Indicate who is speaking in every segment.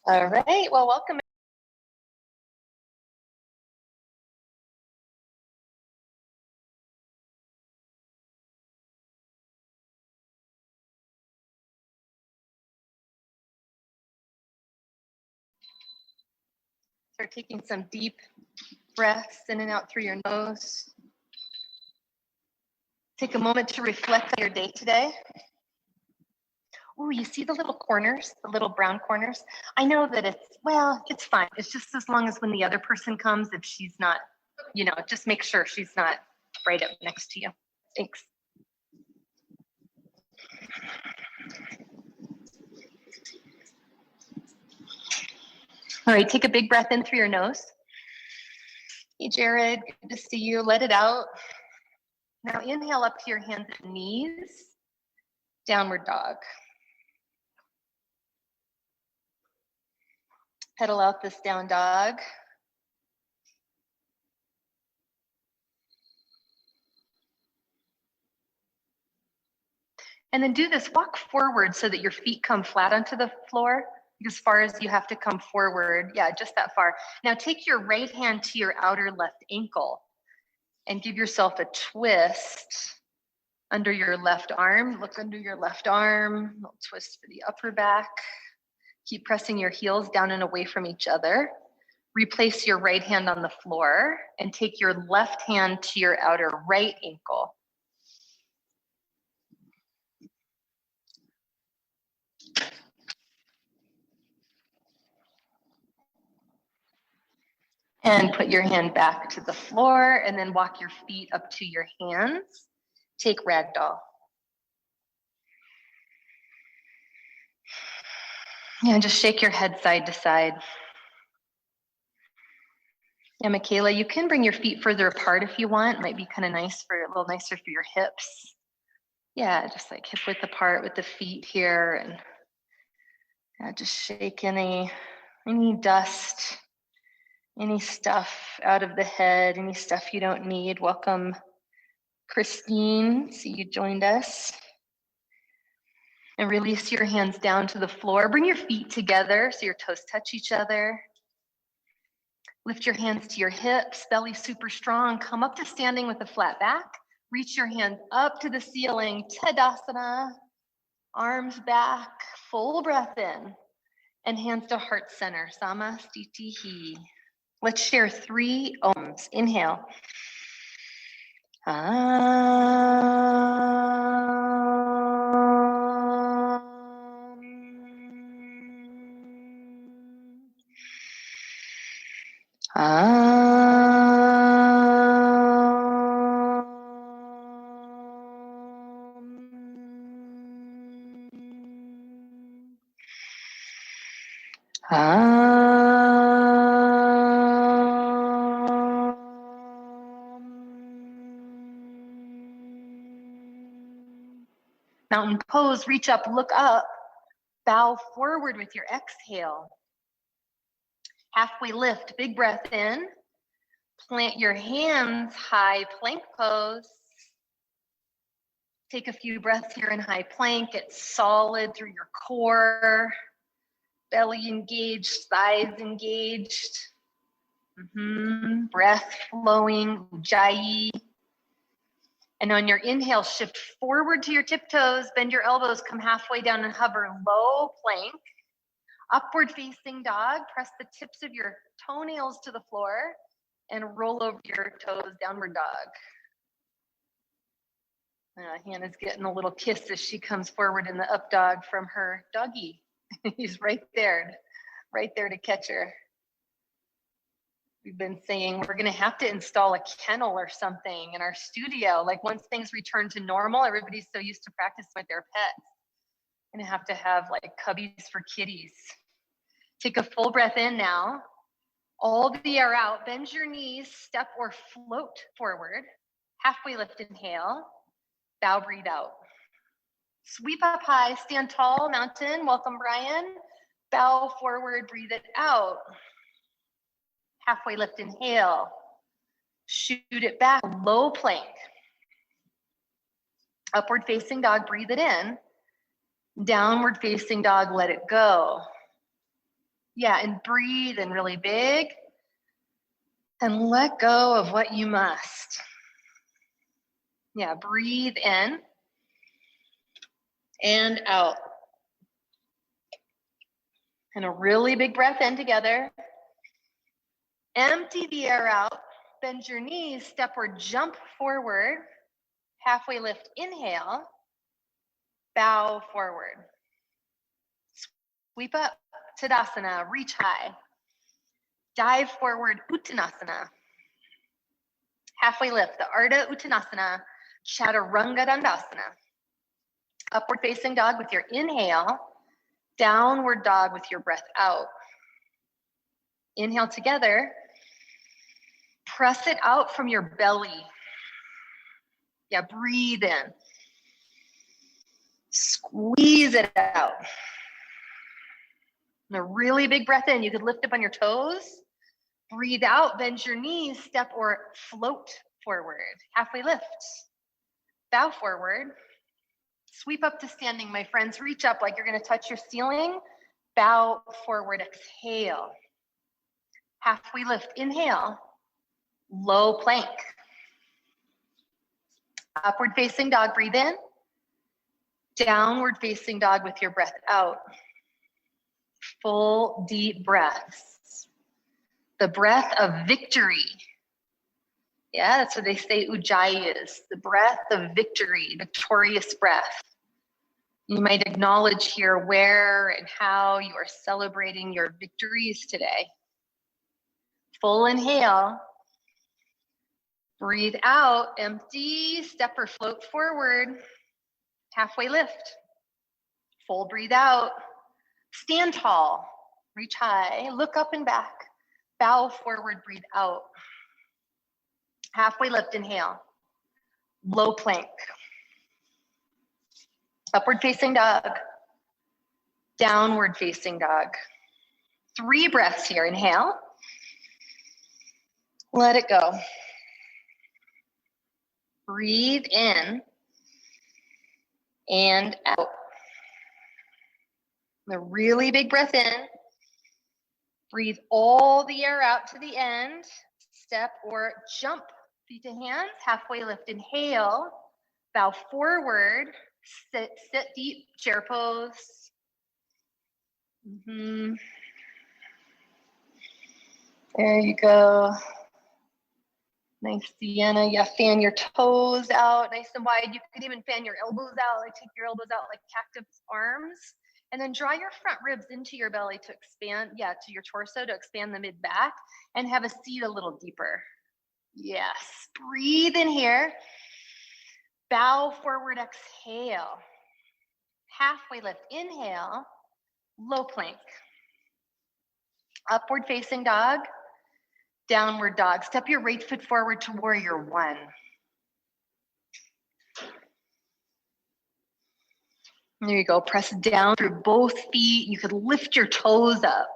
Speaker 1: All right, well, welcome. Start taking some deep breaths in and out through your nose. Take a moment to reflect on your day today. Oh, you see the little corners, the little brown corners? I know that it's fine. It's just as long as when the other person comes, if she's not, just make sure she's not right up next to you. Thanks. All right, take a big breath in through your nose. Hey, Jared, good to see you. Let it out. Now inhale up to your hands and knees, downward dog. Pedal out this down dog. And then do this, walk forward so that your feet come flat onto the floor, as far as you have to come forward. Yeah, just that far. Now take your right hand to your outer left ankle and give yourself a twist under your left arm. Look under your left arm, little twist for the upper back. Keep pressing your heels down and away from each other. Replace your right hand on the floor and take your left hand to your outer right ankle. And put your hand back to the floor and then walk your feet up to your hands. Take ragdoll. And just shake your head side to side. And Michaela, you can bring your feet further apart if you want. It might be kind of nice a little nicer for your hips. Yeah, just like hip width apart with the feet here, and just shake any dust, any stuff out of the head, any stuff you don't need. Welcome, Christine. See you joined us. And release your hands down to the floor. Bring your feet together so your toes touch each other. Lift your hands to your hips, belly super strong. Come up to standing with a flat back. Reach your hands up to the ceiling, Tadasana. Arms back, full breath in. And hands to heart center, Samastitihi. Let's share 3 Oms. Inhale. Mountain pose, reach up, look up, bow forward with your exhale. Halfway lift, big breath in. Plant your hands, high plank pose. Take a few breaths here in high plank. Get solid through your core. Belly engaged, thighs engaged. Breath flowing, Ujjayi. And on your inhale, shift forward to your tiptoes, bend your elbows, come halfway down and hover low plank. Upward facing dog, press the tips of your toenails to the floor and roll over your toes, downward dog. Hannah's getting a little kiss as she comes forward in the up dog from her doggy. He's right there to catch her. We've been saying we're going to have to install a kennel or something in our studio. Like once things return to normal, everybody's so used to practice with their pets. We're going to have like cubbies for kitties. Take a full breath in now. All the air out. Bend your knees, step or float forward. Halfway lift, inhale. Bow, breathe out. Sweep up high, stand tall, mountain. Welcome, Brian. Bow forward, breathe it out. Halfway lift, inhale. Shoot it back, low plank. Upward facing dog, breathe it in. Downward facing dog, let it go. Yeah, and breathe in really big and let go of what you must. Yeah, breathe in and out. And a really big breath in together. Empty the air out. Bend your knees, step or jump forward. Halfway lift, inhale. Bow forward. Sweep up, Tadasana, reach high. Dive forward, Uttanasana. Halfway lift, the Ardha Uttanasana, Chaturanga Dandasana. Upward facing dog with your inhale. Downward dog with your breath out. Inhale together. Press it out from your belly. Yeah, breathe in. Squeeze it out. And a really big breath in. You could lift up on your toes. Breathe out, bend your knees, step or float forward. Halfway lift. Bow forward. Sweep up to standing, my friends. Reach up like you're going to touch your ceiling. Bow forward, exhale. Halfway lift, inhale. Low plank. Upward facing dog, breathe in. Downward facing dog with your breath out. Full deep breaths. The breath of victory. Yeah, that's what they say Ujjayi is. The breath of victory, victorious breath. You might acknowledge here where and how you are celebrating your victories today. Full inhale. Breathe out, empty, step or float forward. Halfway lift. Full breathe out. Stand tall, reach high, look up and back. Bow forward, breathe out. Halfway lift, inhale. Low plank. Upward facing dog. Downward facing dog. 3 breaths here, inhale. Let it go. Breathe in and out. A really big breath in. Breathe all the air out to the end. Step or jump, feet to hands. Halfway lift, inhale. Bow forward. Sit deep, chair pose. There you go. Nice, Sienna. Yeah, fan your toes out nice and wide. You could even fan your elbows out, like take your elbows out like cactus arms. And then draw your front ribs into your belly to expand, to your torso to expand the mid-back and have a seat a little deeper. Yes, breathe in here. Bow forward, exhale. Halfway lift, inhale, low plank. Upward facing dog, downward dog. Step your right foot forward to warrior 1. There you go, press down through both feet. You could lift your toes up.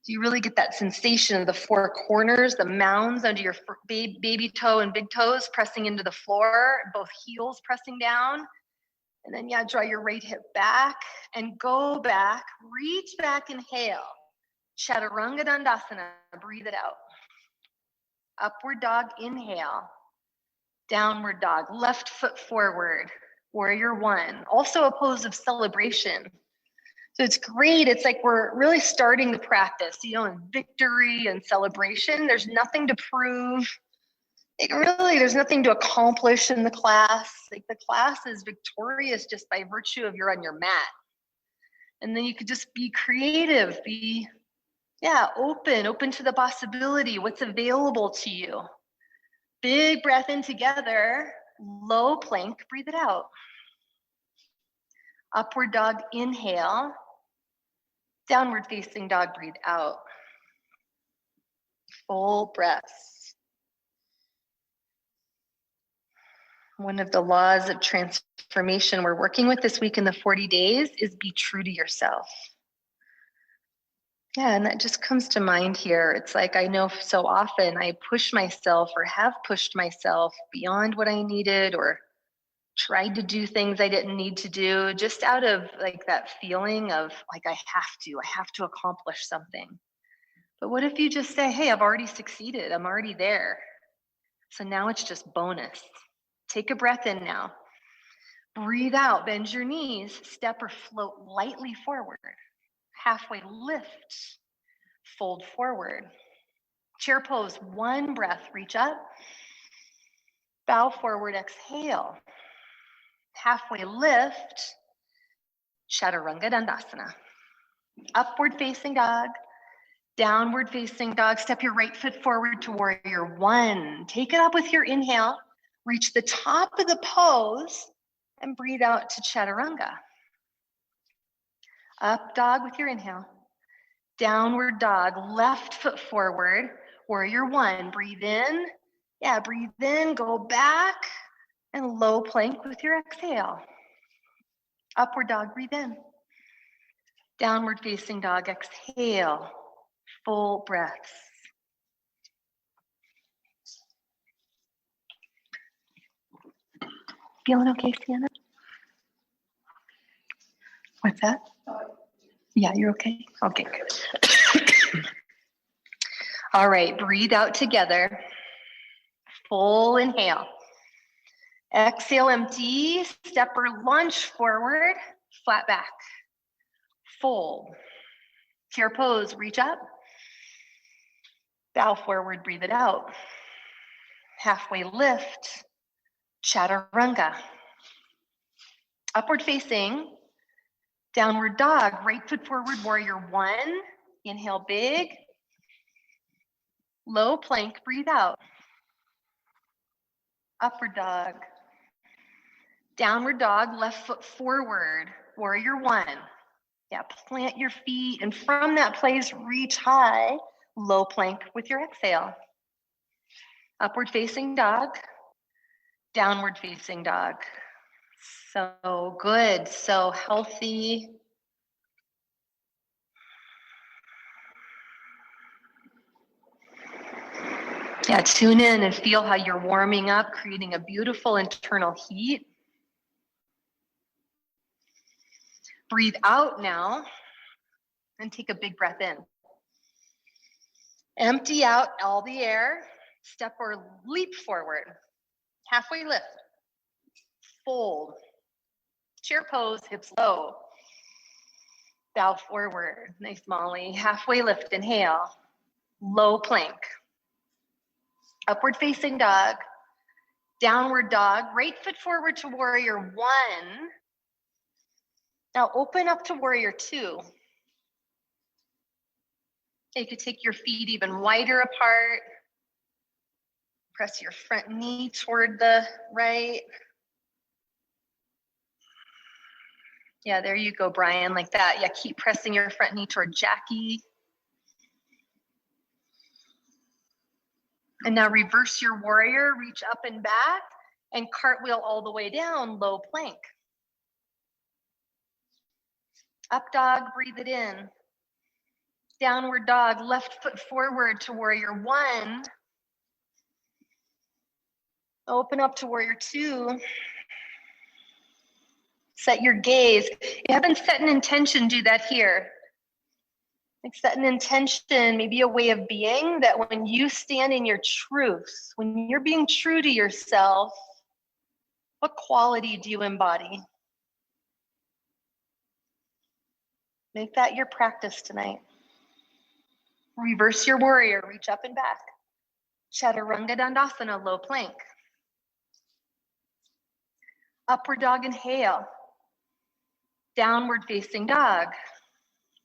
Speaker 1: So you really get that sensation of the 4 corners, the mounds under your baby toe and big toes pressing into the floor, both heels pressing down. And then draw your right hip back and go back, reach back, inhale. Chaturanga Dandasana, breathe it out. Upward dog, inhale. Downward dog, left foot forward. Warrior 1, also a pose of celebration. So it's great. It's like we're really starting the practice, in victory and celebration. There's nothing to prove. There's nothing to accomplish in the class. Like the class is victorious just by virtue of you're on your mat. And then you could just be creative, be open to the possibility, what's available to you. Big breath in together. Low plank, breathe it out. Upward dog, inhale. Downward facing dog, breathe out. Full breaths. One of the laws of transformation we're working with this week in the 40 days is be true to yourself. Yeah, and that just comes to mind here. It's like I know so often I push myself or have pushed myself beyond what I needed or tried to do things I didn't need to do, just out of like that feeling of like, I have to accomplish something. But what if you just say, hey, I've already succeeded. I'm already there. So now it's just bonus. Take a breath in now. Breathe out, bend your knees, step or float lightly forward. Halfway lift, fold forward. Chair pose, one breath, reach up. Bow forward, exhale. Halfway lift, Chaturanga Dandasana. Upward facing dog, downward facing dog. Step your right foot forward to warrior one. Take it up with your inhale. Reach the top of the pose and breathe out to Chaturanga. Up dog with your inhale. Downward dog, left foot forward, warrior one. Breathe in. Yeah, breathe in, go back, and low plank with your exhale. Upward dog, breathe in. Downward facing dog, exhale. Full breaths. Feeling okay, Sienna? What's that? Yeah, you're okay? Okay, good. All right, breathe out together. Full inhale. Exhale, empty. Step or lunge forward, flat back. Fold. Chair pose, reach up. Bow forward, breathe it out. Halfway lift, Chaturanga. Upward facing, downward dog, right foot forward, warrior one. Inhale big. Low plank, breathe out. Upward dog. Downward dog, left foot forward, warrior one. Yeah, plant your feet, and from that place, reach high, low plank with your exhale. Upward facing dog, downward facing dog. So good, so healthy. Yeah, tune in and feel how you're warming up, creating a beautiful internal heat. Breathe out now and take a big breath in. Empty out all the air, step or leap forward. Halfway lift, fold. Chair pose, hips low. Bow forward, nice Molly. Halfway lift, inhale. Low plank. Upward facing dog. Downward dog, right foot forward to warrior one. Now open up to warrior two. You could take your feet even wider apart. Press your front knee toward the right. Yeah, there you go, Brian, like that. Yeah, keep pressing your front knee toward Jackie. And now reverse your warrior, reach up and back, and cartwheel all the way down, low plank. Up dog, breathe it in. Downward dog, left foot forward to warrior one. Open up to warrior two. Set your gaze. If you haven't set an intention, do that here. Like set an intention, maybe a way of being that when you stand in your truth, when you're being true to yourself, what quality do you embody? Make that your practice tonight. Reverse your warrior, reach up and back. Chaturanga Dandasana, low plank. Upward dog, inhale. Downward facing dog.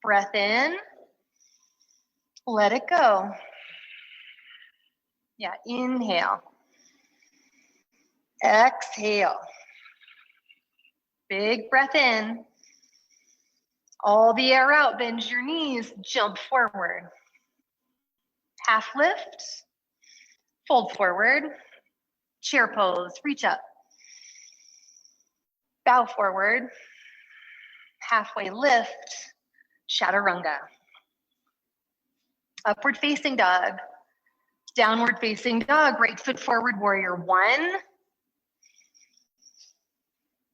Speaker 1: Breath in. Let it go. Yeah, inhale. Exhale. Big breath in. All the air out, bend your knees, jump forward. Half lift, fold forward. Chair pose, reach up. Bow forward. Halfway lift, Chaturanga. Upward facing dog. Downward facing dog, right foot forward, warrior one.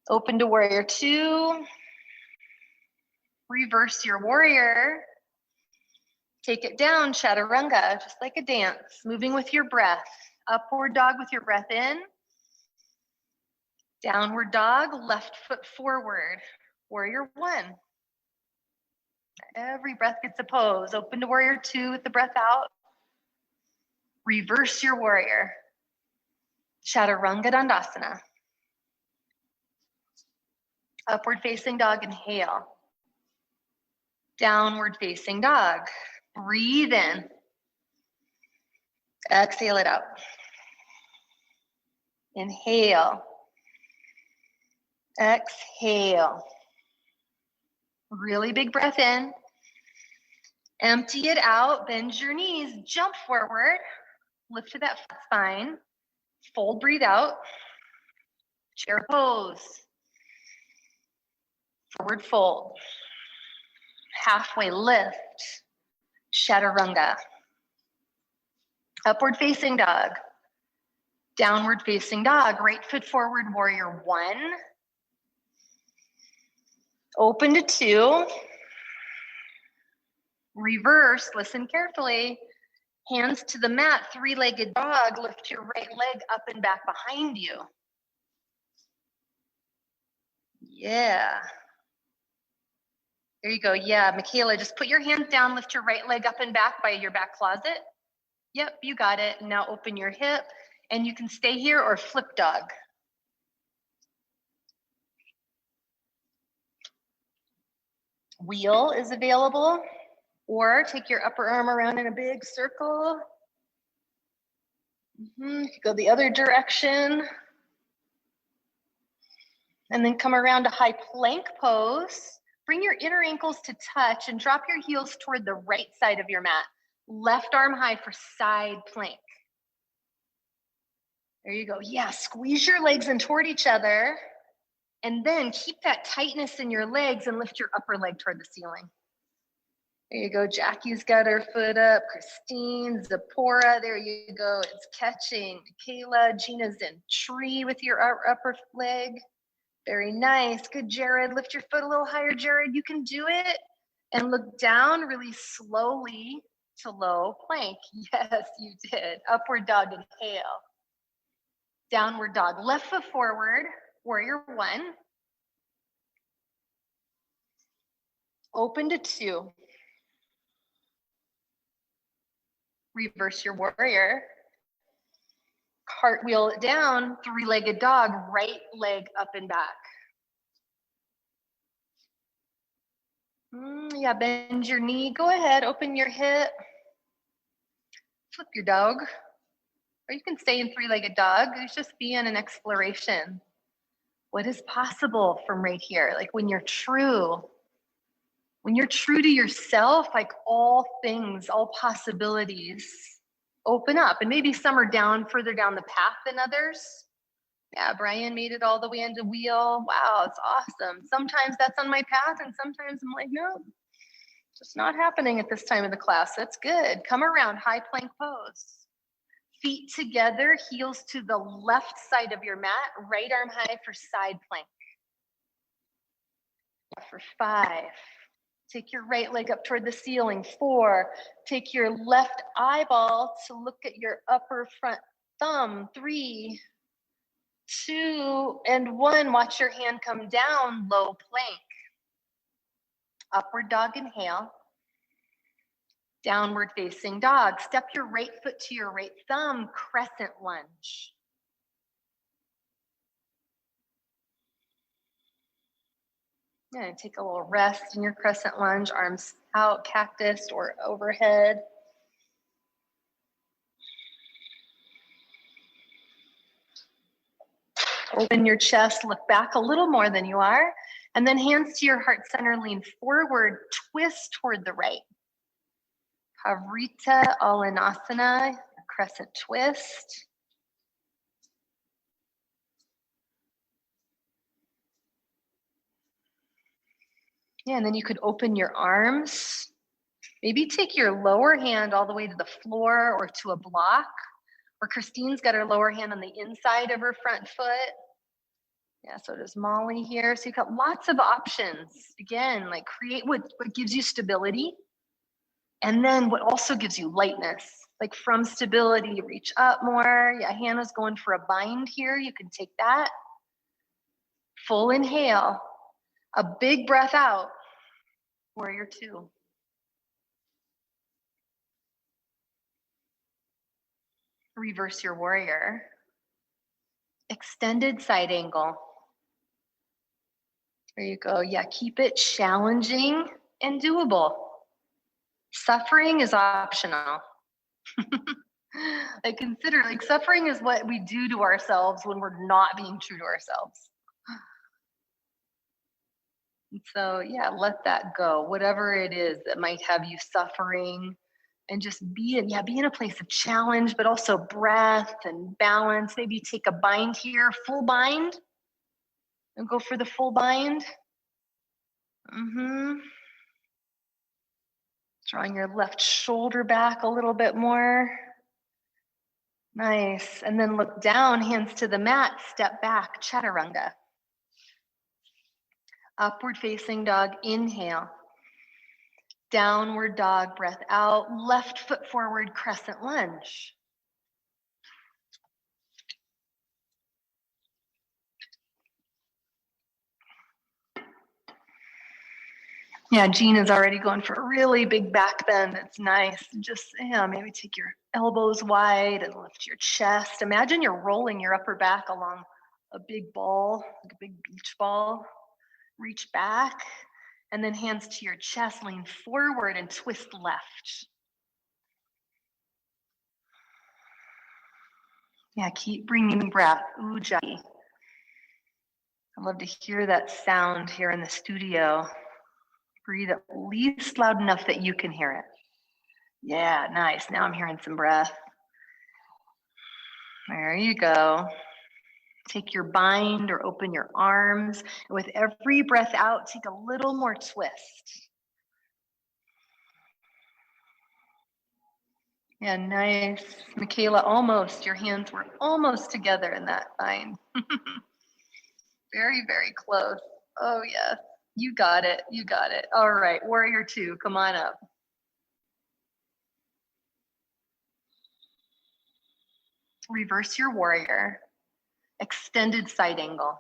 Speaker 1: Open to warrior two. Reverse your warrior. Take it down, chaturanga, just like a dance, moving with your breath. Upward dog with your breath in. Downward dog, left foot forward. Warrior one. Every breath gets a pose. Open to warrior two with the breath out. Reverse your warrior. Chaturanga Dandasana. Upward facing dog, inhale. Downward facing dog. Breathe in. Exhale it out. Inhale. Exhale. Really big breath in. Empty it out. Bend your knees. Jump forward. Lift to that flat spine. Fold, breathe out. Chair pose. Forward fold. Halfway lift. Chaturanga. Upward facing dog. Downward facing dog. Right foot forward, warrior one. Open to two. Reverse, listen carefully. Hands to the mat, three-legged dog. Lift your right leg up and back behind you. Yeah. There you go. Yeah, Michaela, just put your hands down, lift your right leg up and back by your back closet. Yep, you got it. Now open your hip, and you can stay here or flip dog. Wheel is available, or take your upper arm around in a big circle. Go the other direction. And then come around to high plank pose. Bring your inner ankles to touch and drop your heels toward the right side of your mat. Left arm high for side plank. There you go. Yeah, squeeze your legs in toward each other. And then keep that tightness in your legs and lift your upper leg toward the ceiling. There you go. Jackie's got her foot up. Christine, Zipporah, there you go. It's catching. Kayla, Gina's in tree with your upper leg. Very nice. Good, Jared. Lift your foot a little higher, Jared. You can do it. And look down really slowly to low plank. Yes, you did. Upward dog, inhale. Downward dog. Left foot forward. Warrior one. Open to two. Reverse your warrior. Cartwheel it down. Three-legged dog. Right leg up and back. Yeah, bend your knee. Go ahead. Open your hip. Flip your dog. Or you can stay in three-legged dog. It's just being an exploration. What is possible from right here? Like when you're true to yourself, like all things, all possibilities open up. And maybe some are further down the path than others. Yeah, Brian made it all the way into wheel. Wow, it's awesome. Sometimes that's on my path and sometimes I'm like, no, just not happening at this time of the class. That's good. Come around, high plank pose. Feet together, heels to the left side of your mat, right arm high for side plank. For 5. Take your right leg up toward the ceiling. 4. Take your left eyeball to look at your upper front thumb. 3, 2, and 1. Watch your hand come down, low plank. Upward dog, inhale. Downward facing dog. Step your right foot to your right thumb, crescent lunge. And take a little rest in your crescent lunge, arms out, cactus or overhead. Open your chest, look back a little more than you are, and then hands to your heart center, lean forward, twist toward the right. Pavrita Alanasana, crescent twist. Yeah, and then you could open your arms. Maybe take your lower hand all the way to the floor or to a block. Or Christine's got her lower hand on the inside of her front foot. Yeah, so does Molly here. So you've got lots of options. Again, like create what gives you stability, and then what also gives you lightness. Like from stability, reach up more. Yeah, Hannah's going for a bind here. You can take that. Full inhale, a big breath out. Warrior two. Reverse your warrior. Extended side angle. There you go. Yeah, keep it challenging and doable. Suffering is optional. I consider like suffering is what we do to ourselves when we're not being true to ourselves. And so yeah, let that go. Whatever it is that might have you suffering, and just be in a place of challenge, but also breath and balance. Maybe take a bind here, full bind, and go for the full bind. Drawing your left shoulder back a little bit more. Nice. And then look down, hands to the mat, step back, chaturanga. Upward facing dog, inhale. Downward dog, breath out. Left foot forward, crescent lunge. Yeah, Jean is already going for a really big back bend. It's nice. Just maybe take your elbows wide and lift your chest. Imagine you're rolling your upper back along a big ball, like a big beach ball. Reach back, and then hands to your chest, lean forward and twist left. Yeah, keep bringing breath. Ujjayi. I love to hear that sound here in the studio. Breathe at least loud enough that you can hear it. Yeah, nice. Now I'm hearing some breath. There you go. Take your bind or open your arms. And with every breath out, take a little more twist. Yeah, nice. Michaela, almost. Your hands were almost together in that bind. Very, very close. Oh, yes. You got it. You got it. All right. Warrior two, come on up. Reverse your warrior. Extended side angle.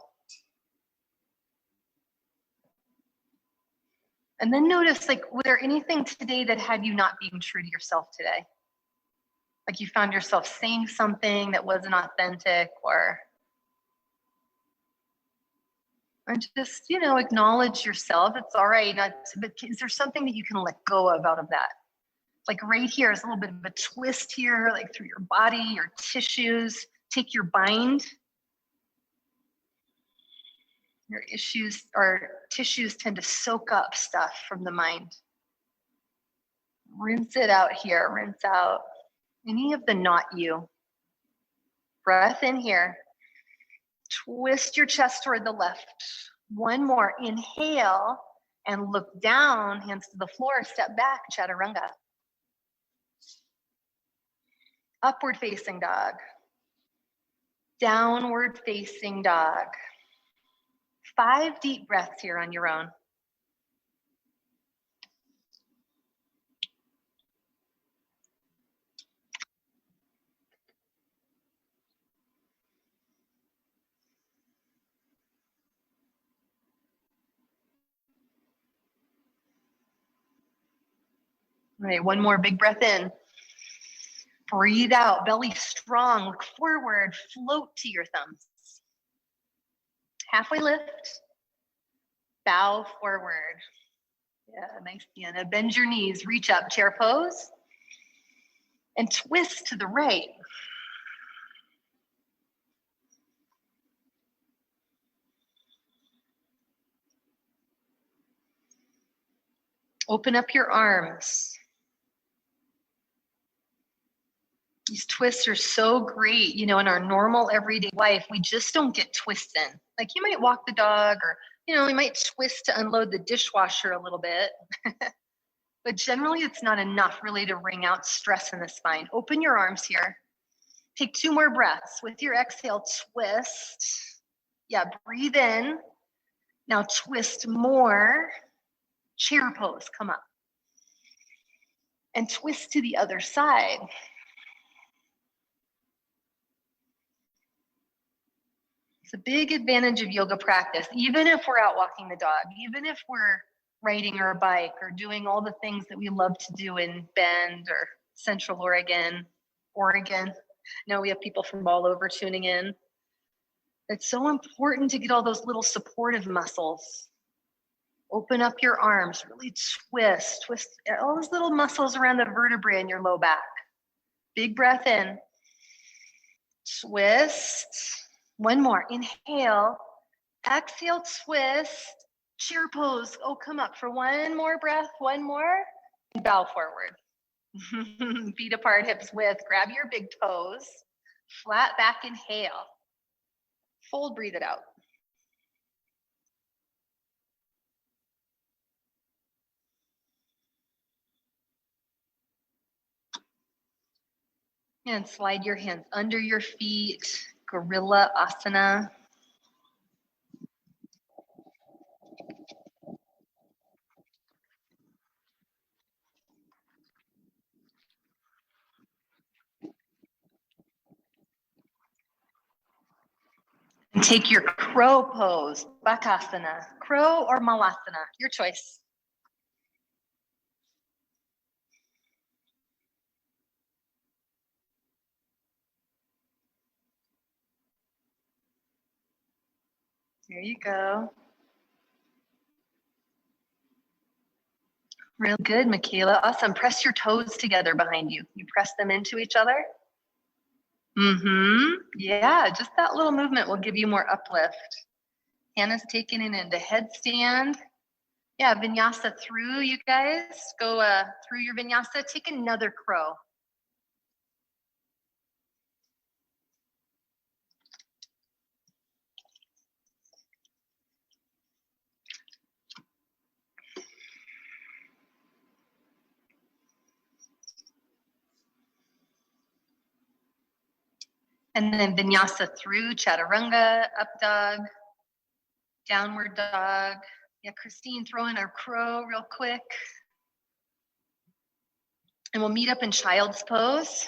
Speaker 1: And then notice, like, was there anything today that had you not being true to yourself today? Like you found yourself saying something that wasn't authentic, or just, acknowledge yourself. It's all right. But is there something that you can let go of out of that? Like right here is a little bit of a twist here, like through your body, your tissues. Take your bind. Your issues or tissues tend to soak up stuff from the mind. Rinse it out here, rinse out any of the not you. Breath in here. Twist your chest toward the left. One more. Inhale and look down, hands to the floor, step back, chaturanga. Upward facing dog. Downward facing dog. 5 deep breaths here on your own. All right, one more big breath in. Breathe out, belly strong, look forward, float to your thumbs. Halfway lift, bow forward. Yeah, nice, Deanna. Bend your knees, reach up, chair pose, and twist to the right. Open up your arms. These twists are so great, in our normal everyday life. We just don't get twists in. Like you might walk the dog, or you might twist to unload the dishwasher a little bit. But generally it's not enough really to wring out stress in the spine. Open your arms here. Take 2 more breaths. With your exhale, twist. Yeah, breathe in. Now twist more. Chair pose, come up. And twist to the other side. It's a big advantage of yoga practice, even if we're out walking the dog, even if we're riding our bike or doing all the things that we love to do in Bend or Central Oregon. Now we have people from all over tuning in. It's so important to get all those little supportive muscles. Open up your arms, really twist all those little muscles around the vertebrae in your low back. Big breath in, twist. One more, inhale, exhale, twist, chair pose. Oh, come up for one more breath, one more, and bow forward. Feet apart, hips width, grab your big toes, flat back, inhale. Fold, breathe it out. And slide your hands under your feet, gorilla asana. And take your crow pose, bakasana, crow or malasana, your choice. There you go. Real good, Michaela. Awesome. Press your toes together behind you. You press them into each other. Yeah, just that little movement will give you more uplift. Hannah's taking it into headstand. Yeah, vinyasa through, you guys. Go through your vinyasa. Take another crow. And then vinyasa through, chaturanga, up dog, downward dog. Yeah, Christine, throw in our crow real quick. And we'll meet up in child's pose.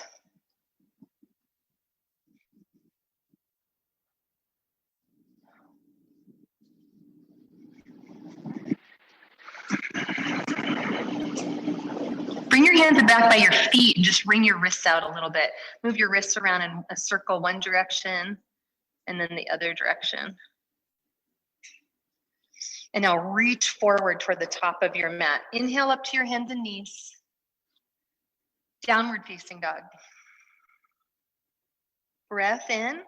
Speaker 1: Bring your hands back by your feet and just wring your wrists out a little bit. Move your wrists around in a circle one direction and then the other direction. And now reach forward toward the top of your mat. Inhale up to your hands and knees. Downward facing dog. Breath in,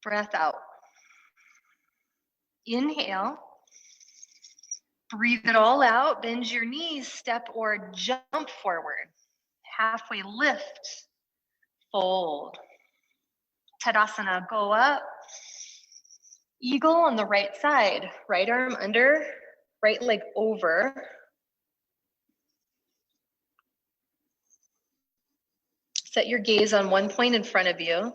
Speaker 1: breath out. Inhale. Breathe it all out, bend your knees, step or jump forward. Halfway lift, fold. Tadasana, go up. Eagle on the right side, right arm under, right leg over. Set your gaze on one point in front of you.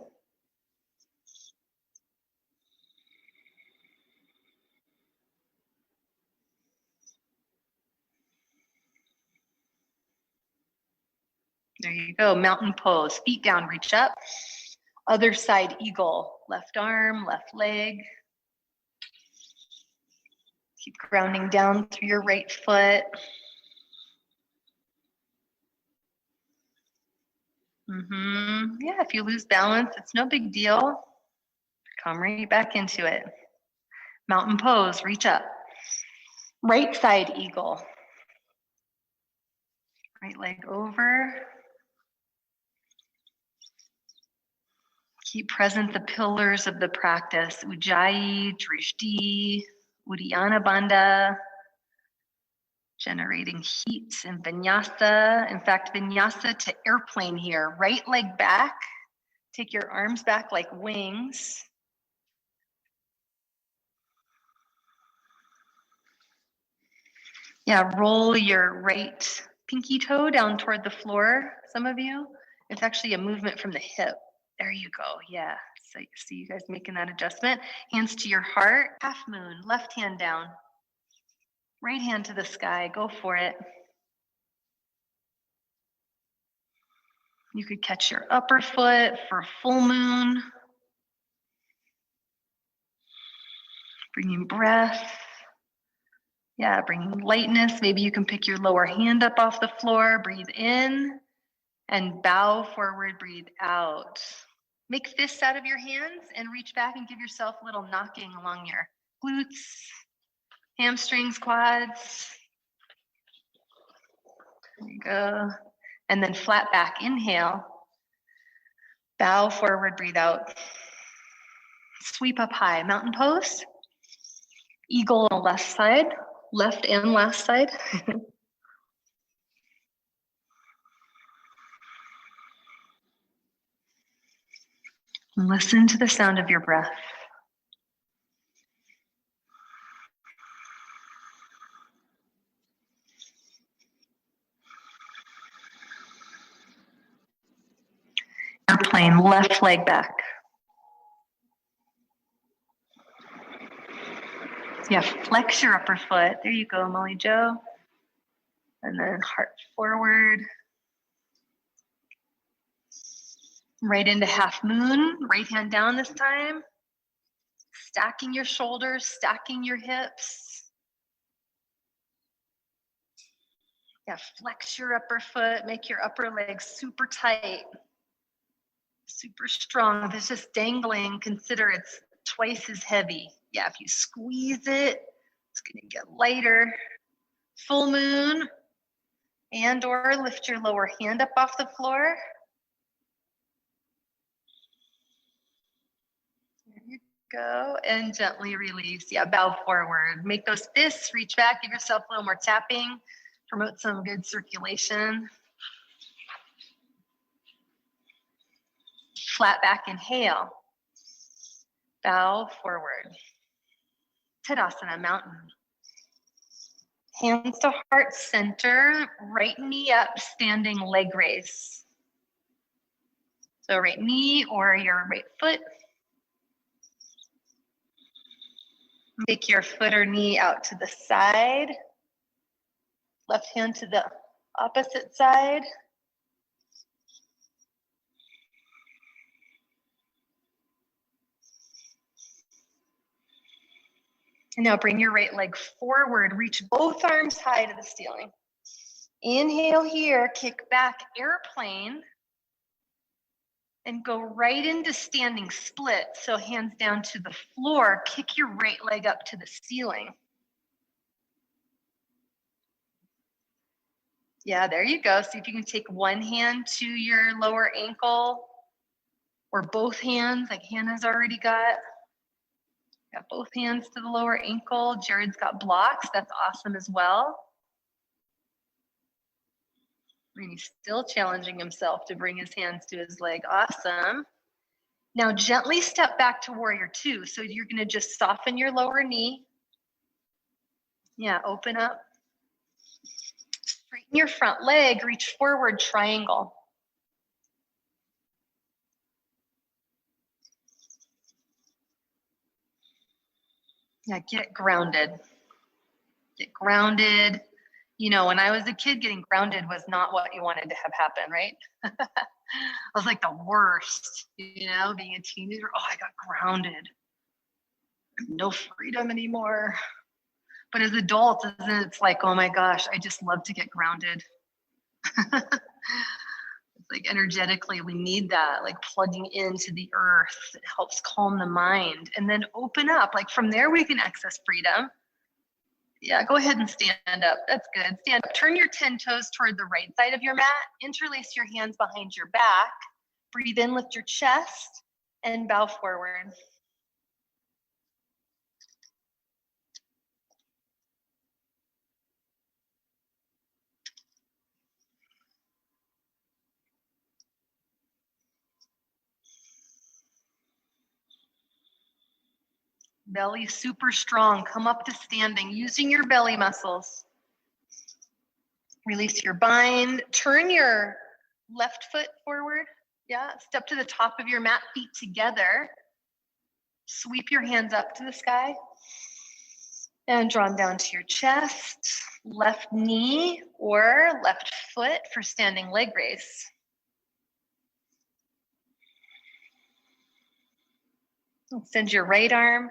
Speaker 1: There you go, mountain pose, feet down, reach up. Other side eagle, left arm, left leg. Keep grounding down through your right foot. Yeah, if you lose balance, it's no big deal. Come right back into it. Mountain pose, reach up. Right side eagle. Right leg over. Keep present the pillars of the practice. Ujjayi, Drishti, Uddiyana Bandha. Generating heat and vinyasa. In fact, vinyasa to airplane here. Right leg back. Take your arms back like wings. Yeah, roll your right pinky toe down toward the floor, some of you. It's actually a movement from the hip. There you go, yes. So see you guys making that adjustment. Hands to your heart, half moon, left hand down. Right hand to the sky, go for it. You could catch your upper foot for full moon. Bringing breath. Yeah, bringing lightness. Maybe you can pick your lower hand up off the floor, breathe in, and bow forward, breathe out. Make fists out of your hands and reach back and give yourself a little knocking along your glutes, hamstrings, quads. There you go. And then flat back, inhale. Bow forward, breathe out. Sweep up high, mountain pose. Eagle on the left side, left and last side. Listen to the sound of your breath. Airplane, left leg back. Yeah, flex your upper foot. There you go, Molly Joe. And then heart forward. Right into half moon, right hand down this time. Stacking your shoulders, stacking your hips. Yeah, flex your upper foot, make your upper leg super tight, super strong. If it's just dangling, consider it's twice as heavy. Yeah, if you squeeze it, it's gonna get lighter. Full moon, and or lift your lower hand up off the floor. There you go, and gently release. Yeah, bow forward. Make those fists, reach back, give yourself a little more tapping, promote some good circulation. Flat back, inhale. Bow forward. Tadasana, mountain. Hands to heart center, right knee up, standing leg raise. So right knee or your right foot. Take your foot or knee out to the side. Left hand to the opposite side. And now bring your right leg forward, reach both arms high to the ceiling. Inhale here, kick back, airplane, and go right into standing split. So hands down to the floor, kick your right leg up to the ceiling. Yeah, there you go. See if you can take one hand to your lower ankle or both hands like Hannah's already got. Got both hands to the lower ankle. Jared's got blocks. That's awesome as well. And he's still challenging himself to bring his hands to his leg. Awesome. Now gently step back to warrior two. So you're going to just soften your lower knee. Yeah, open up. Straighten your front leg. Reach forward, triangle. Yeah, get grounded. Get grounded. You know, when I was a kid, getting grounded was not what you wanted to have happen, right? I was like the worst, you know, being a teenager. Oh, I got grounded. No freedom anymore. But as adults, it's like, oh my gosh, I just love to get grounded. It's like energetically, we need that, like plugging into the earth. It helps calm the mind and then open up. Like from there, we can access freedom. Yeah, go ahead and stand up. That's good. Stand up. Turn your 10 toes toward the right side of your mat. Interlace your hands behind your back. Breathe in, lift your chest, and bow forward. Belly super strong. Come up to standing using your belly muscles. Release your bind. Turn your left foot forward. Yeah, step to the top of your mat, feet together. Sweep your hands up to the sky and draw them down to your chest. Left knee or left foot for standing leg raise. Extend your right arm.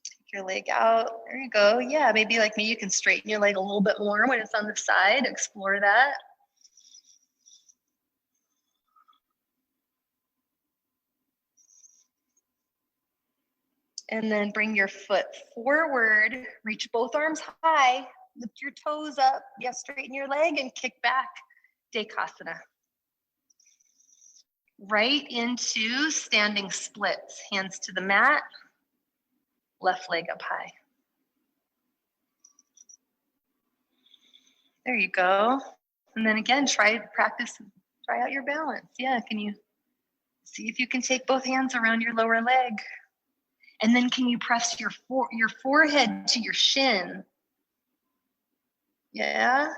Speaker 1: Take your leg out. There you go. Yeah, maybe like me, you can straighten your leg a little bit more when it's on the side. Explore that. And then bring your foot forward. Reach both arms high. Lift your toes up. Yeah, straighten your leg and kick back. Dekasana. Right into standing splits. Hands to the mat. Left leg up high. There you go. And then again, try out your balance. Yeah, can you see if you can take both hands around your lower leg? And then can you press your forehead to your shin? Yeah,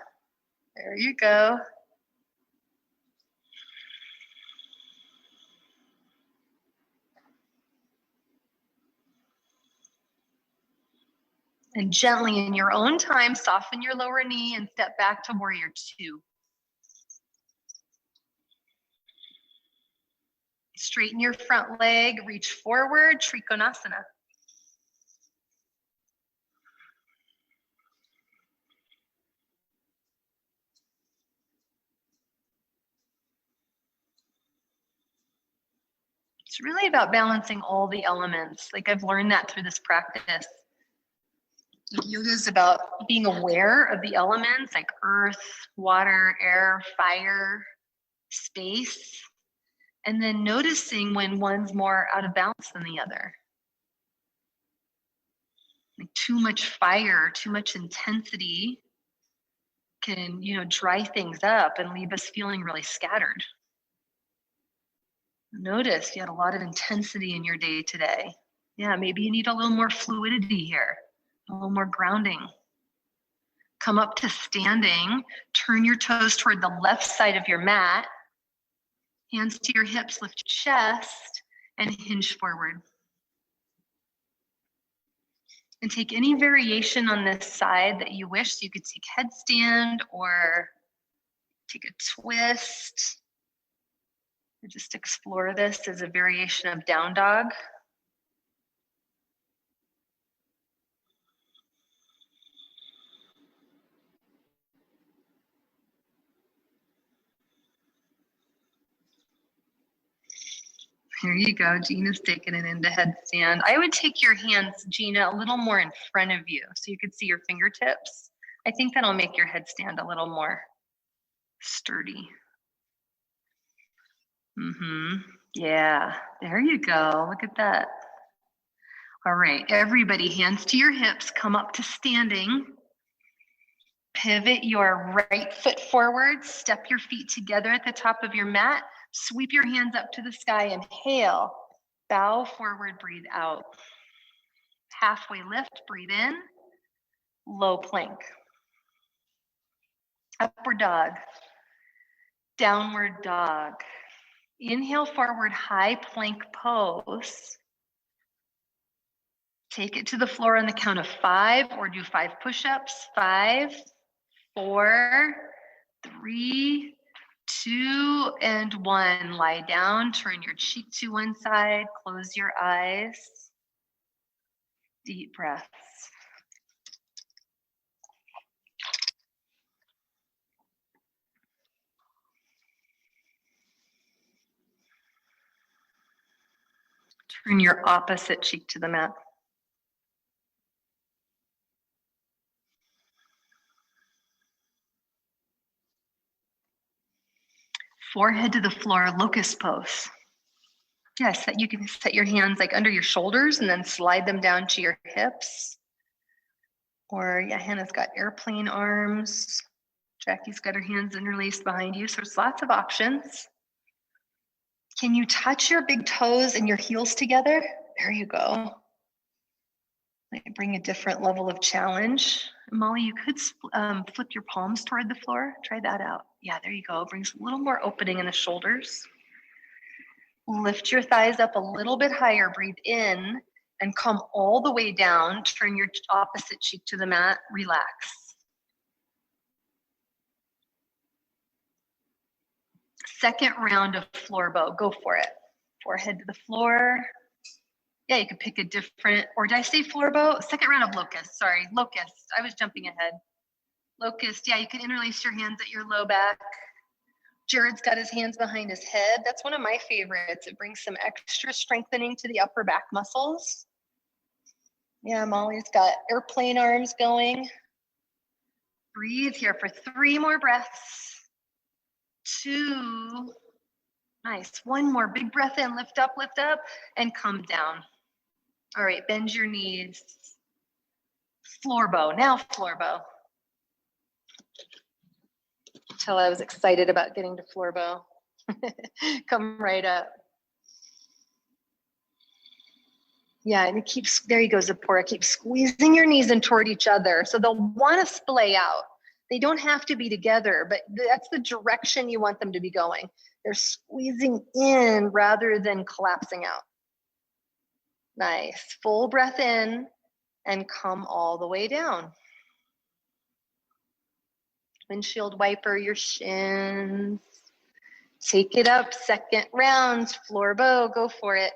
Speaker 1: there you go. And gently in your own time, soften your lower knee and step back to warrior two. Straighten your front leg, reach forward, Trikonasana. It's really about balancing all the elements. Like I've learned that through this practice. Yoga is about being aware of the elements like earth, water, air, fire, space, and then noticing when one's more out of balance than the other. Like too much fire, too much intensity can, dry things up and leave us feeling really scattered. Notice you had a lot of intensity in your day today. Yeah, maybe you need a little more fluidity here. A little more grounding. Come up to standing, turn your toes toward the left side of your mat, hands to your hips, lift your chest, and hinge forward. And take any variation on this side that you wish. So you could take headstand or take a twist. Or just explore this as a variation of down dog. Here you go. Gina's taking it into headstand. I would take your hands, Gina, a little more in front of you so you could see your fingertips. I think that'll make your headstand a little more sturdy. Yeah, there you go. Look at that. All right, everybody, hands to your hips. Come up to standing. Pivot your right foot forward. Step your feet together at the top of your mat. Sweep your hands up to the sky. Inhale. Bow forward, breathe out. Halfway lift, breathe in. Low plank. Upward dog. Downward dog. Inhale forward, high plank pose. Take it to the floor on the count of 5 or do 5 push-ups. 5, 4, 3, 2, and 1. Lie down, turn your cheek to one side, close your eyes. Deep breaths. Turn your opposite cheek to the mat. Forehead to the floor, locust pose. Yes, that you can set your hands like under your shoulders and then slide them down to your hips. Or yeah, Hannah's got airplane arms. Jackie's got her hands interlaced behind you. So there's lots of options. Can you touch your big toes and your heels together? There you go. Like bring a different level of challenge. Molly, you could flip your palms toward the floor. Try that out. Yeah, there you go. Brings a little more opening in the shoulders. Lift your thighs up a little bit higher, breathe in, and come all the way down. Turn your opposite cheek to the mat, relax. Second round of floor bow, go for it. Forehead to the floor. Yeah, you could pick a different, or did I say floor bow? Second round of locust, sorry, locust. I was jumping ahead. Locust, yeah, you can interlace your hands at your low back. Jared's got his hands behind his head. That's one of my favorites. It brings some extra strengthening to the upper back muscles. Yeah, Molly's got airplane arms going. Breathe here for 3 more breaths. 2. Nice. 1 more. Big breath in. Lift up, and come down. All right, bend your knees. Floor bow. Now floor bow. Until I was excited about getting to floor bow. Come right up. Yeah, and it keeps, there you go, Zipporah. Keep squeezing your knees in toward each other. So they'll want to splay out. They don't have to be together, but that's the direction you want them to be going. They're squeezing in rather than collapsing out. Nice. Full breath in and come all the way down. Windshield wiper your shins. Take it up. Second round. Floor bow. Go for it.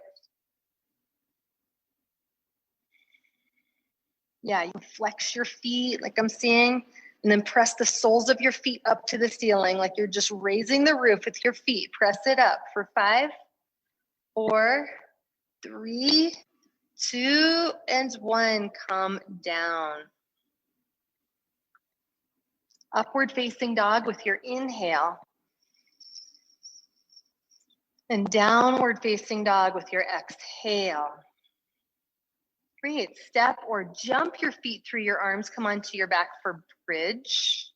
Speaker 1: Yeah, you flex your feet like I'm seeing, and then press the soles of your feet up to the ceiling like you're just raising the roof with your feet. Press it up for 5, 4, 3, 2, and 1. Come down. Upward facing dog with your inhale. And downward facing dog with your exhale. Great. Step or jump your feet through your arms. Come onto your back for bridge.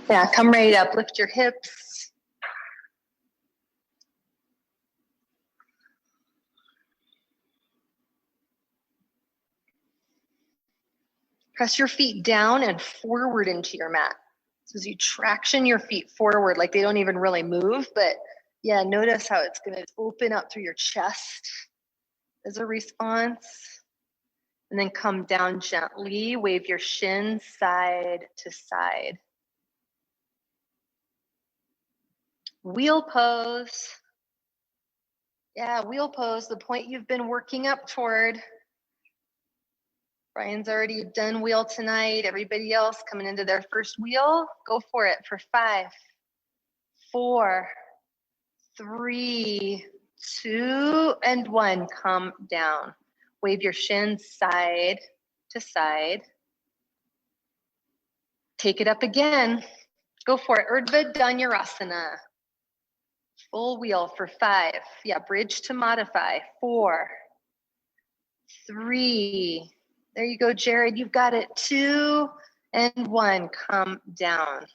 Speaker 1: Yeah, come right up. Lift your hips. Press your feet down and forward into your mat. So as you traction your feet forward, like they don't even really move, but yeah, notice how it's going to open up through your chest as a response. And then come down gently, wave your shins side to side. Wheel pose. Yeah, wheel pose, the point you've been working up toward. Brian's already done wheel tonight. Everybody else coming into their first wheel, go for it for 5, 4, 3, 2, and 1. Come down. Wave your shins side to side. Take it up again. Go for it. Urdhva Dhanurasana. Full wheel for 5. Yeah, bridge to modify. 4, 3. There you go, Jared. You've got it. 2 and 1. Come down.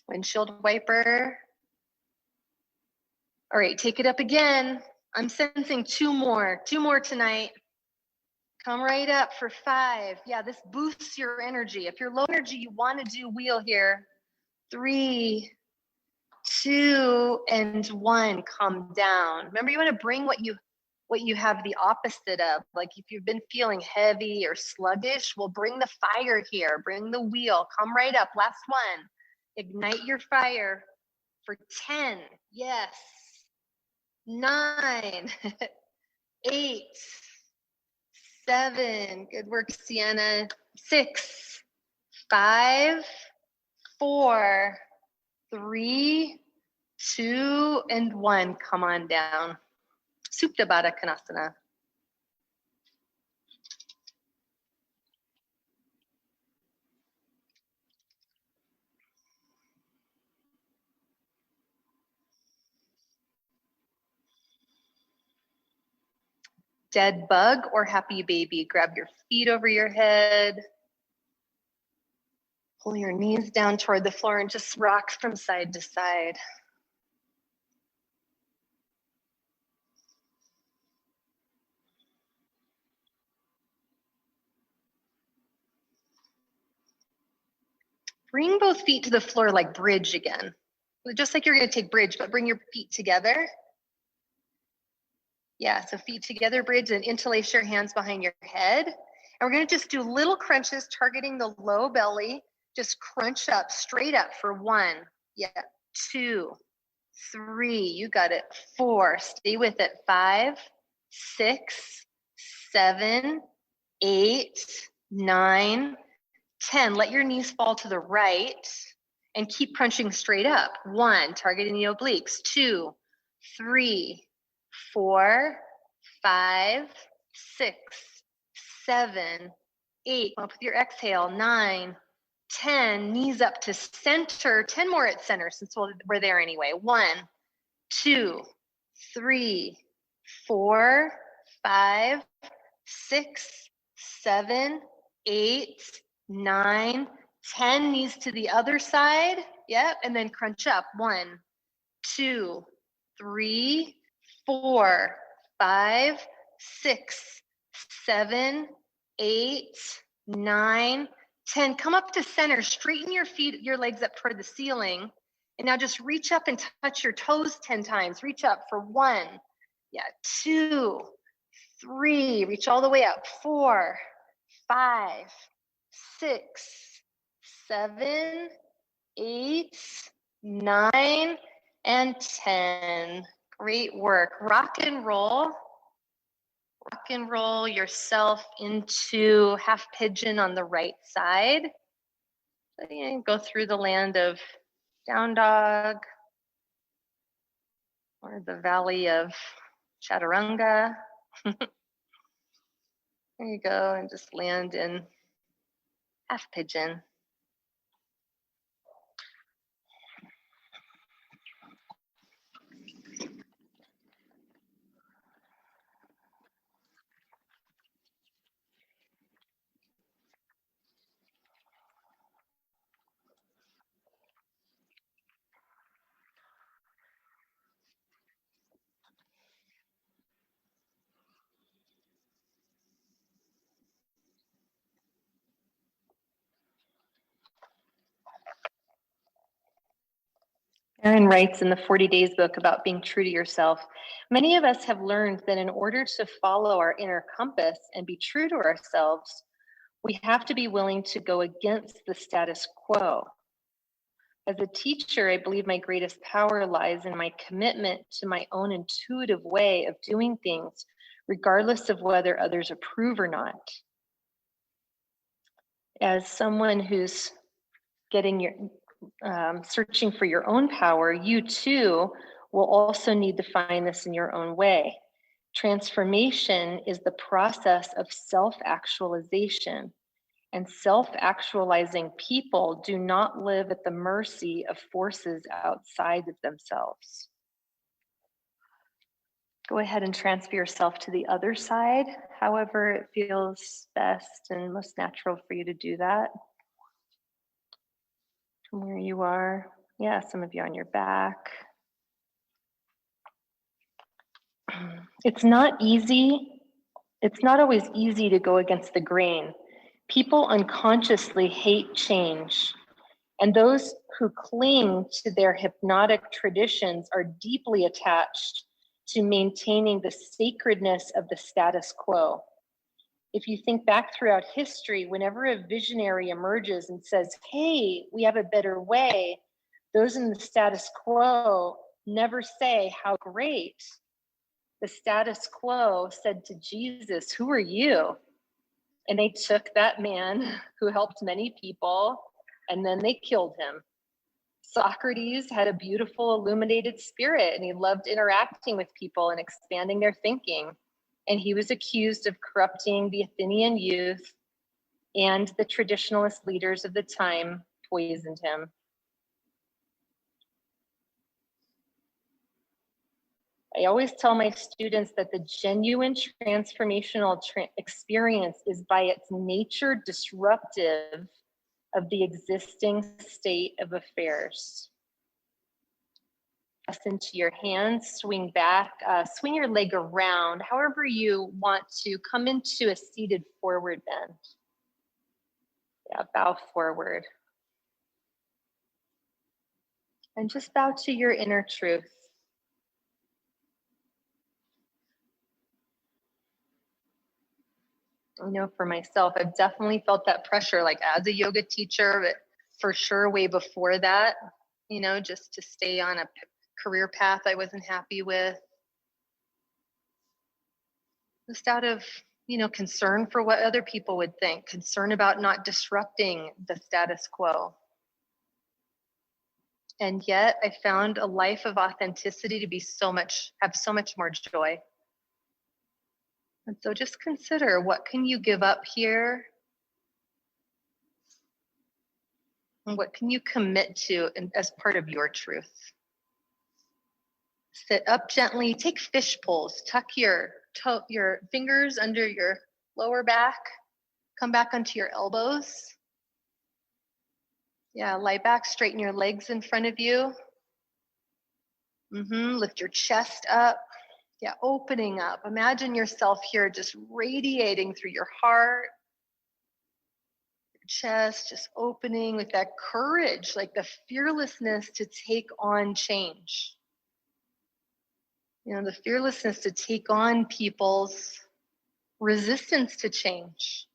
Speaker 1: Windshield wiper. All right, take it up again. I'm sensing 2 more. 2 more tonight. Come right up for 5. Yeah, this boosts your energy. If you're low energy, you want to do wheel here. 3, 2, and 1. Come down. Remember, you want to bring what you have the opposite of. Like if you've been feeling heavy or sluggish, well, bring the fire here. Bring the wheel. Come right up. Last one. Ignite your fire for 10. Yes. 9, 8, 7. Good work, Sienna. 6, 5, 4, 3, 2, and 1. Come on down. Supta Baddha Konasana. Dead bug or happy baby. Grab your feet over your head. Pull your knees down toward the floor and just rock from side to side. Bring both feet to the floor like bridge again. Just like you're gonna take bridge, but bring your feet together. Yeah, so feet together, bridge, and interlace your hands behind your head. And we're gonna just do little crunches targeting the low belly. Just crunch up, straight up for 1, yeah, 2, 3, you got it, 4, stay with it, 5, 6, 7, 8, 9, 10. Let your knees fall to the right and keep crunching straight up. 1, targeting the obliques, 2, 3, 4, 5, 6, 7, 8. Up with your exhale, 9, 10. Knees up to center. 10 more at center since we're there anyway. 1, 2, 3, 4, 5, 6, 7, 8, 9, 10. Knees to the other side. Yep, and then crunch up. 1, 2, 3, 4, 5, 6, 7, 8, 9, 10. Come up to center. Straighten your feet, your legs up toward the ceiling. And now just reach up and touch your toes 10 times. Reach up for 1, yeah, 2, 3. Reach all the way up. 4, 5, 6, 7, 8, 9, and 10. Great work. Rock and roll yourself into half pigeon on the right side. So you go through the land of down dog or the valley of chaturanga. There you go, and just land in half pigeon. Aaron writes in the 40 Days book about being true to yourself. Many of us have learned that in order to follow our inner compass and be true to ourselves, we have to be willing to go against the status quo. As a teacher, I believe my greatest power lies in my commitment to my own intuitive way of doing things, regardless of whether others approve or not. As someone who's searching for your own power, you too will also need to find this in your own way. Transformation is the process of self-actualization, and self-actualizing people do not live at the mercy of forces outside of themselves. Go ahead and transfer yourself to the other side, however it feels best and most natural for you to do that. From where you are. Yeah, some of you on your back. It's not easy. It's not always easy to go against the grain. People unconsciously hate change, and those who cling to their hypnotic traditions are deeply attached to maintaining the sacredness of the status quo. If you think back throughout history, whenever a visionary emerges and says, hey, we have a better way, those in the status quo never say, how great. The status quo said to Jesus, who are you? And they took that man who helped many people, and then they killed him. Socrates had a beautiful illuminated spirit, and he loved interacting with people and expanding their thinking. And he was accused of corrupting the Athenian youth, and the traditionalist leaders of the time poisoned him. I always tell my students that the genuine transformational experience is by its nature disruptive of the existing state of affairs. Press into your hands, swing back, swing your leg around, however you want to. Come into a seated forward bend. Yeah, bow forward. And just bow to your inner truth. I know for myself, I've definitely felt that pressure, like as a yoga teacher, but for sure way before that, just to stay on a career path I wasn't happy with. Just out of, concern for what other people would think, concern about not disrupting the status quo. And yet I found a life of authenticity to be have so much more joy. And so just consider, what can you give up here? And what can you commit to as part of your truth? Sit up gently, take fish pulls, tuck your fingers under your lower back, come back onto your elbows. Yeah, lie back, straighten your legs in front of you. Lift your chest up. Yeah, opening up. Imagine yourself here just radiating through your heart, your chest, just opening with that courage, like the fearlessness to take on change. The fearlessness to take on people's resistance to change.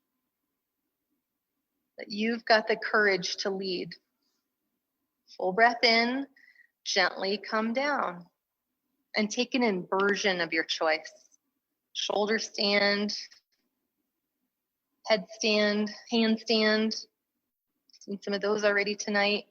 Speaker 1: That you've got the courage to lead. Full breath in, gently come down, and take an inversion of your choice. Shoulder stand, headstand, handstand. Seen some of those already tonight.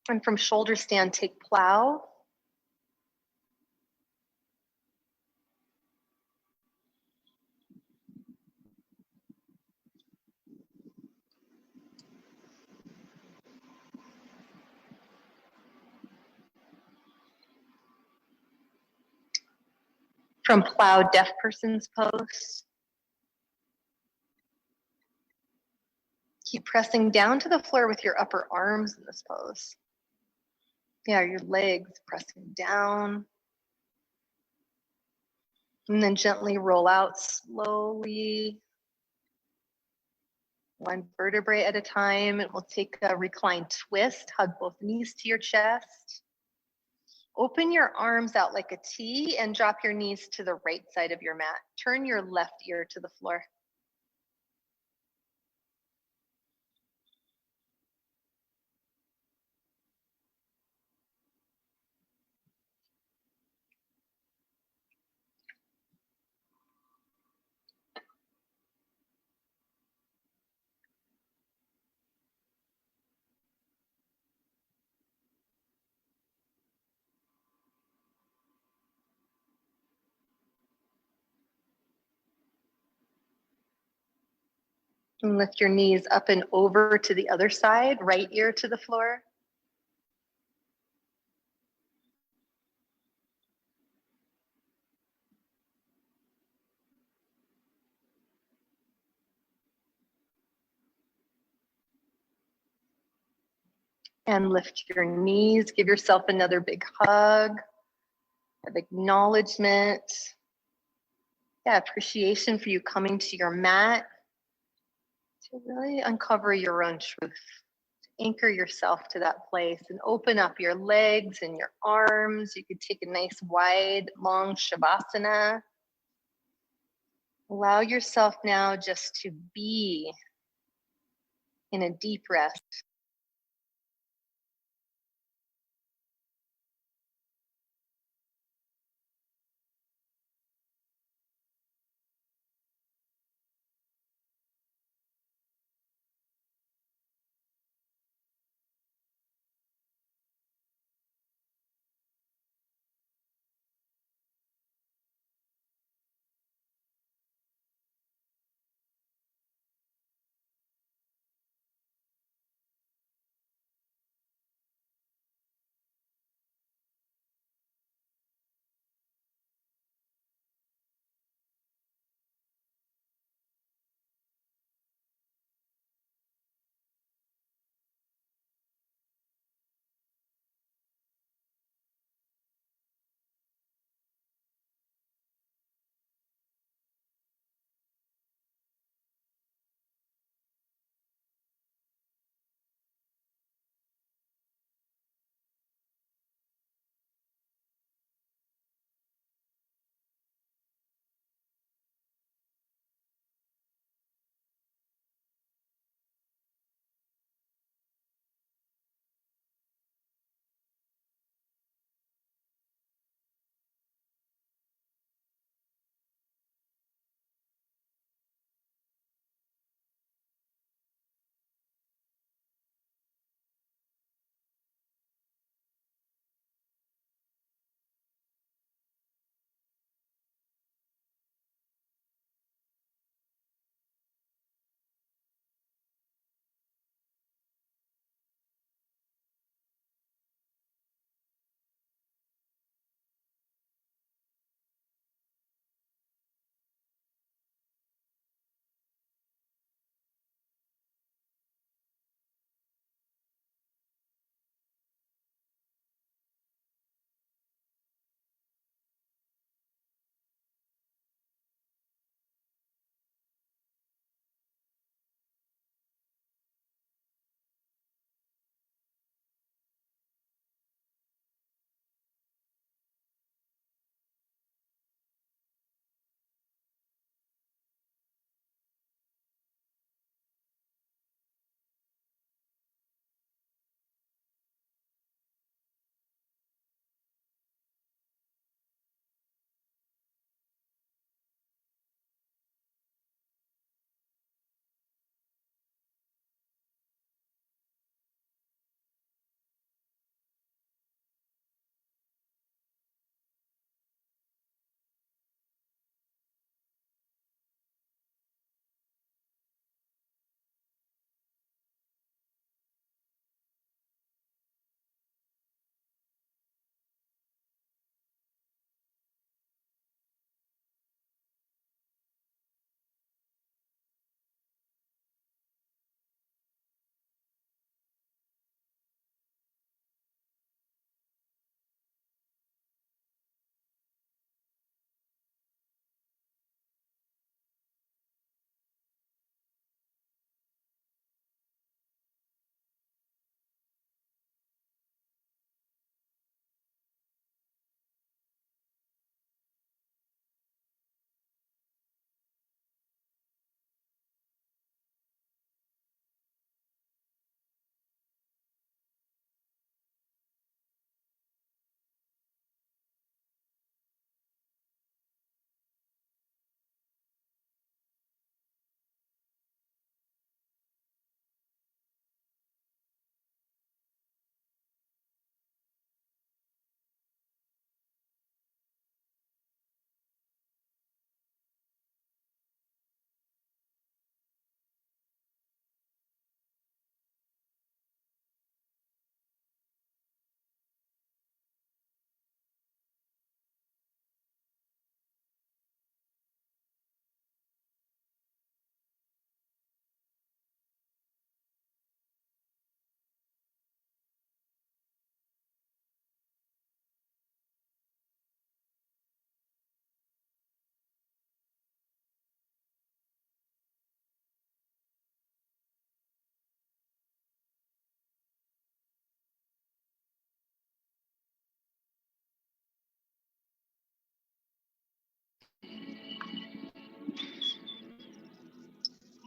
Speaker 1: And from shoulder stand, take plow. From plow, deaf person's pose. Keep pressing down to the floor with your upper arms in this pose. Yeah, your legs pressing down. And then gently roll out slowly, one vertebrae at a time. And we'll take a reclined twist, hug both knees to your chest. Open your arms out like a T and drop your knees to the right side of your mat. Turn your left ear to the floor. And lift your knees up and over to the other side, right ear to the floor. And lift your knees, give yourself another big hug of acknowledgement. Yeah, appreciation for you coming to your mat to really uncover your own truth. Anchor yourself to that place and open up your legs and your arms. You could take a nice wide, long Shavasana. Allow yourself now just to be in a deep rest.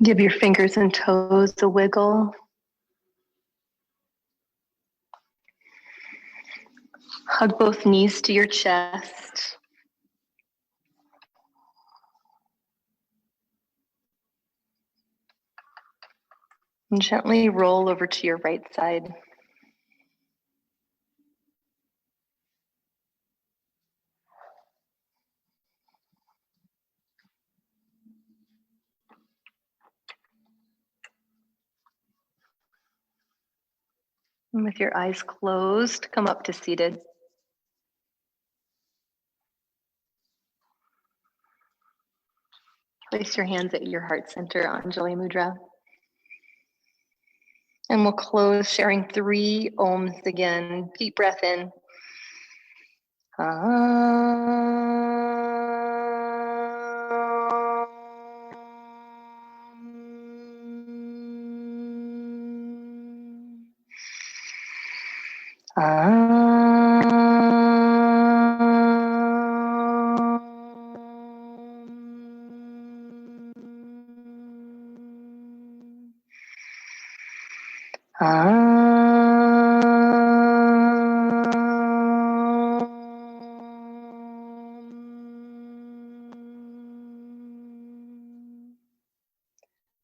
Speaker 1: Give your fingers and toes a wiggle. Hug both knees to your chest. And gently roll over to your right side. And with your eyes closed, come up to seated. Place your hands at your heart center, Anjali Mudra. And we'll close sharing 3 ohms again. Deep breath in.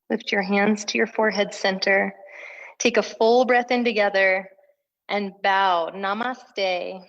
Speaker 1: Lift your hands to your forehead center. Take a full breath in together and bow. Namaste.